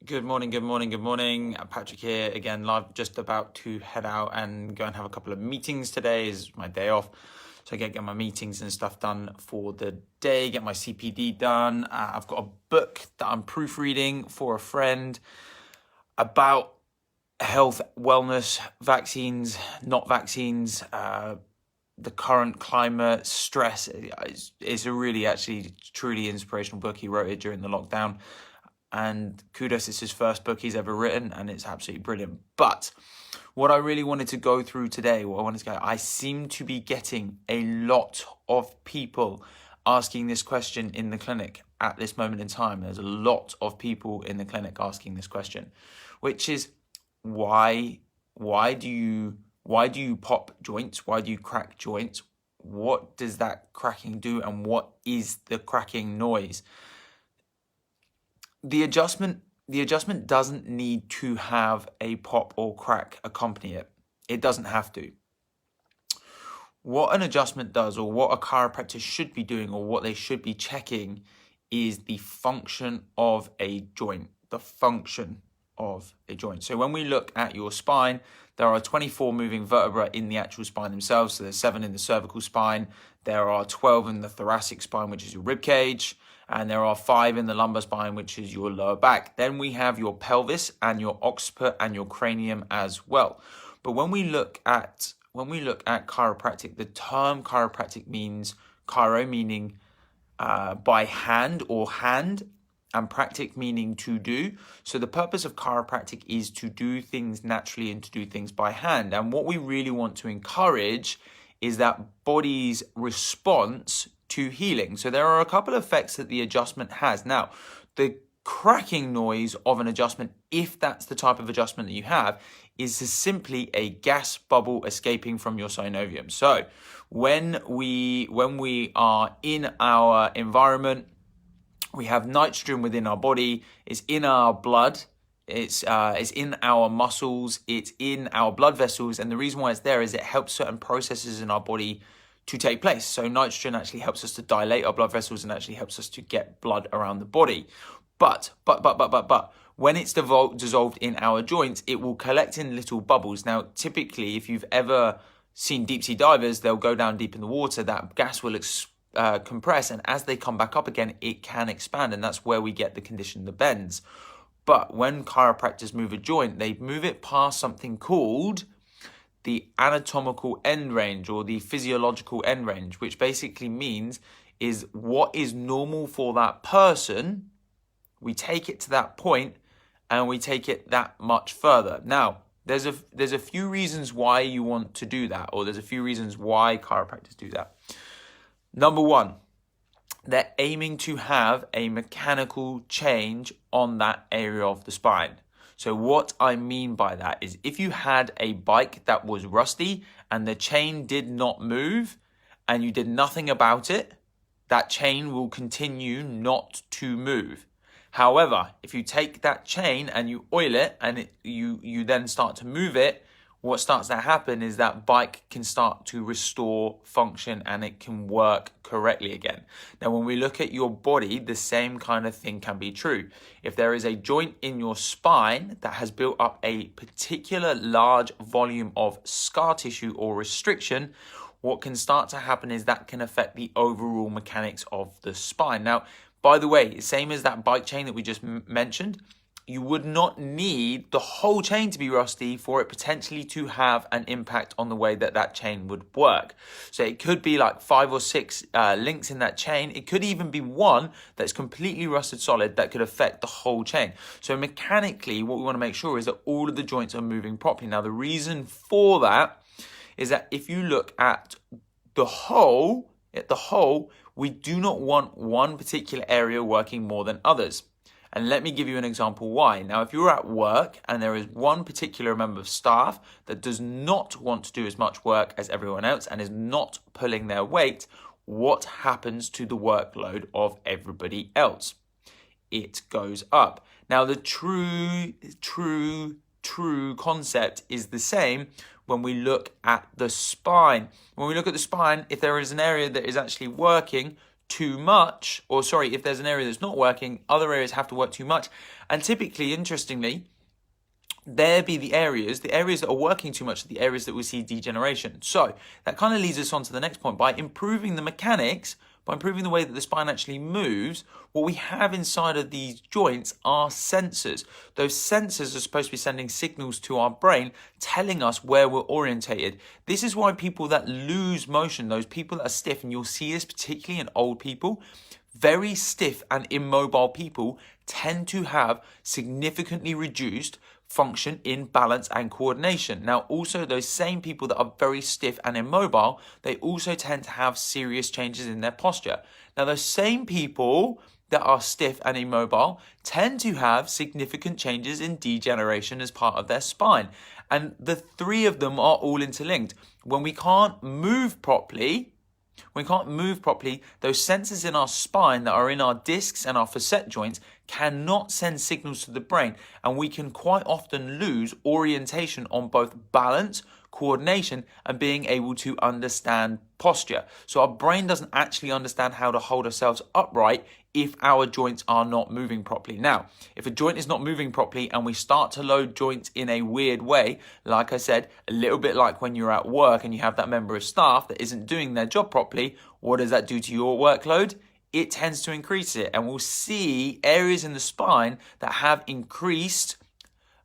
Good morning, good morning, good morning. Patrick here again, live, just about to head out and go and have a couple of meetings. Today is my day off, so I get my meetings and stuff done for the day, get my CPD done. I've got a book that I'm proofreading for a friend about health, wellness, vaccines, not vaccines, the current climate, stress. It's a really, actually, truly inspirational book. He wrote it during the lockdown. And kudos, it's his first book he's ever written, and it's absolutely brilliant. But what I really wanted to go through today, I seem to be getting a lot of people asking this question in the clinic at this moment in time. There's a lot of people in the clinic asking this question, which is why do you pop joints? Why do you crack joints? What does that cracking do, and what is the cracking noise? The adjustment doesn't need to have a pop or crack accompany it. It doesn't have to. What an adjustment does, or what a chiropractor should be doing, or what they should be checking, is the function of a joint. The function of a joint. So when we look at your spine, there are 24 moving vertebrae in the actual spine themselves. So there's 7 in the cervical spine. There are 12 in the thoracic spine, which is your rib cage. And there are 5 in the lumbar spine, which is your lower back. Then we have your pelvis and your occiput and your cranium as well. But when we look at chiropractic, the term chiropractic means chiro, meaning by hand or hand, and practic meaning to do. So the purpose of chiropractic is to do things naturally and to do things by hand. And what we really want to encourage is that body's response to healing. So there are a couple of effects that the adjustment has. Now, the cracking noise of an adjustment, if that's the type of adjustment that you have, is simply a gas bubble escaping from your synovium. So when we are in our environment, we have nitrogen within our body, it's in our blood, it's in our muscles, it's in our blood vessels, and the reason why it's there is it helps certain processes in our body to take place. So nitrogen actually helps us to dilate our blood vessels and actually helps us to get blood around the body. But when it's dissolved in our joints, it will collect in little bubbles. Now, typically, if you've ever seen deep sea divers, they'll go down deep in the water, that gas will compress, and as they come back up again, it can expand, and that's where we get the condition, the bends. But when chiropractors move a joint, they move it past something called the anatomical end range, or the physiological end range, which basically means is what is normal for that person. We take it to that point and we take it that much further. Now, there's a few reasons why you want to do that, or there's a few reasons why chiropractors do that. Number one, they're aiming to have a mechanical change on that area of the spine. So what I mean by that is, if you had a bike that was rusty and the chain did not move and you did nothing about it, that chain will continue not to move. However, if you take that chain and you oil it and you then start to move it, what starts to happen is that bike can start to restore function and it can work correctly again. Now, when we look at your body, the same kind of thing can be true. If there is a joint in your spine that has built up a particular large volume of scar tissue or restriction, what can start to happen is that can affect the overall mechanics of the spine. Now, by the way, same as that bike chain that we just mentioned, you would not need the whole chain to be rusty for it potentially to have an impact on the way that that chain would work. So it could be like 5 or 6 links in that chain. It could even be one that's completely rusted solid that could affect the whole chain. So mechanically, what we want to make sure is that all of the joints are moving properly. Now, the reason for that is that if you look at the whole, we do not want one particular area working more than others. And let me give you an example why. Now, if you're at work and there is one particular member of staff that does not want to do as much work as everyone else and is not pulling their weight, what happens to the workload of everybody else? It goes up. Now, the true concept is the same when we look at the spine. When we look at the spine, if there is an area that is actually working too much, or sorry, if there's an area that's not working, other areas have to work too much. And typically, interestingly, there be the areas that are working too much are the areas that we see degeneration. So that kind of leads us on to the next point. By improving the mechanics, by improving the way that the spine actually moves, what we have inside of these joints are sensors. Those sensors are supposed to be sending signals to our brain, telling us where we're orientated. This is why people that lose motion, those people that are stiff, and you'll see this particularly in old people, very stiff and immobile people tend to have significantly reduced function in balance and coordination. Now, also those same people that are very stiff and immobile, they also tend to have serious changes in their posture. Now, those same people that are stiff and immobile tend to have significant changes in degeneration as part of their spine. And the three of them are all interlinked. When we can't move properly, those sensors in our spine that are in our discs and our facet joints cannot send signals to the brain, and we can quite often lose orientation on both balance, coordination, and being able to understand posture. So our brain doesn't actually understand how to hold ourselves upright if our joints are not moving properly. Now, if a joint is not moving properly and we start to load joints in a weird way, like I said, a little bit like when you're at work and you have that member of staff that isn't doing their job properly, what does that do to your workload? It tends to increase it. And we'll see areas in the spine that have increased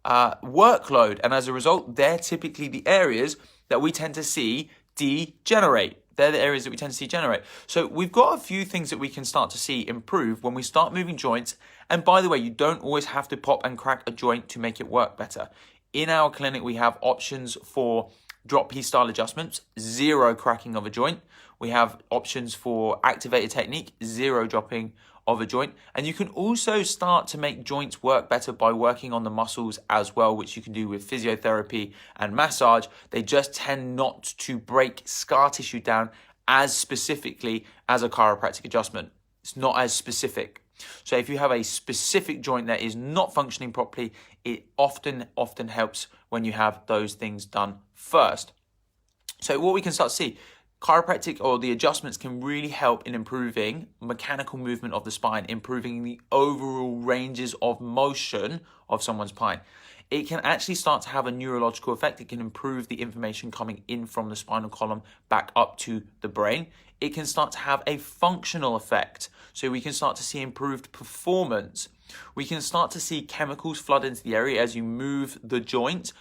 workload. And as a result, they're typically the areas that we tend to see degenerate. They're the areas that we tend to see degenerate. So we've got a few things that we can start to see improve when we start moving joints. And by the way, you don't always have to pop and crack a joint to make it work better. In our clinic, we have options for drop piece style adjustments, 0 cracking of a joint. We have options for activated technique, 0 dropping of a joint. And you can also start to make joints work better by working on the muscles as well, which you can do with physiotherapy and massage. They just tend not to break scar tissue down as specifically as a chiropractic adjustment. It's not as specific. So if you have a specific joint that is not functioning properly, it often helps when you have those things done first. So what we can start to see, chiropractic or the adjustments can really help in improving mechanical movement of the spine, improving the overall ranges of motion of someone's spine. It can actually start to have a neurological effect. It can improve the information coming in from the spinal column back up to the brain. It can start to have a functional effect. So we can start to see improved performance. We can start to see chemicals flood into the area as you move the joint.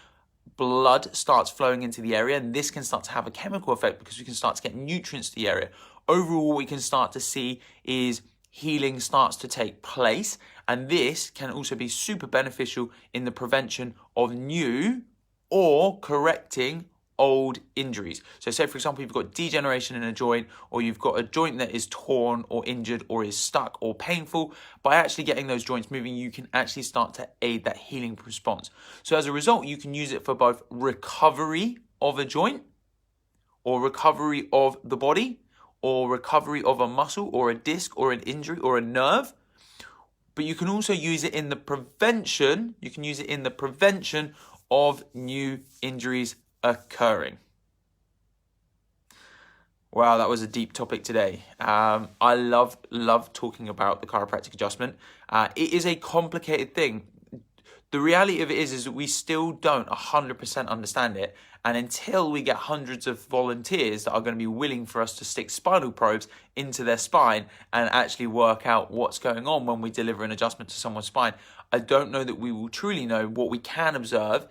Blood starts flowing into the area, and this can start to have a chemical effect because we can start to get nutrients to the area. Overall, what we can start to see is healing starts to take place, and this can also be super beneficial in the prevention of new or correcting old injuries. So say, for example, you've got degeneration in a joint, or you've got a joint that is torn or injured or is stuck or painful. By actually getting those joints moving, you can actually start to aid that healing response. So as a result, you can use it for both recovery of a joint or recovery of the body or recovery of a muscle or a disc or an injury or a nerve. But you can also use it in the prevention. You can use it in the prevention of new injuries occurring. Wow, that was a deep topic today. I love talking about the chiropractic adjustment. It is a complicated thing. The reality of it is that we still don't 100% understand it. And until we get hundreds of volunteers that are going to be willing for us to stick spinal probes into their spine and actually work out what's going on when we deliver an adjustment to someone's spine, I don't know that we will truly know. What we can observe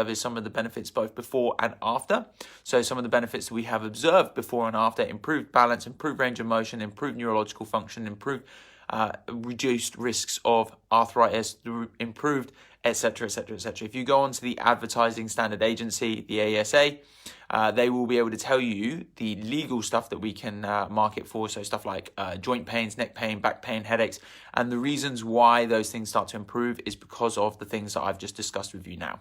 is some of the benefits both before and after. So some of the benefits that we have observed before and after: improved balance, improved range of motion, improved neurological function, improved reduced risks of arthritis, improved, etc., etc., etc. If you go onto the Advertising Standard Agency, the ASA, they will be able to tell you the legal stuff that we can market for. So stuff like joint pains, neck pain, back pain, headaches. And the reasons why those things start to improve is because of the things that I've just discussed with you now.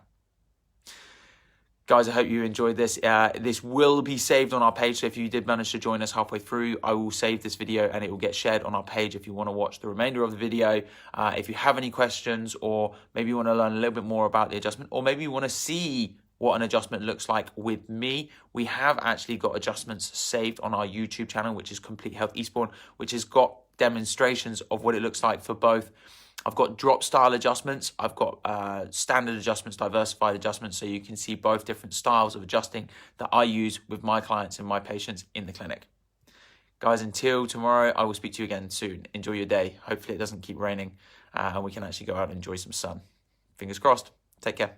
Guys, I hope you enjoyed this. This will be saved on our page. So if you did manage to join us halfway through, I will save this video and it will get shared on our page if you want to watch the remainder of the video. If you have any questions, or maybe you want to learn a little bit more about the adjustment, or maybe you want to see what an adjustment looks like with me, we have actually got adjustments saved on our YouTube channel, which is Complete Health Eastbourne, which has got demonstrations of what it looks like for both. I've got drop style adjustments, I've got standard adjustments, diversified adjustments, so you can see both different styles of adjusting that I use with my clients and my patients in the clinic. Guys, until tomorrow, I will speak to you again soon. Enjoy your day. Hopefully it doesn't keep raining and we can actually go out and enjoy some sun. Fingers crossed. Take care.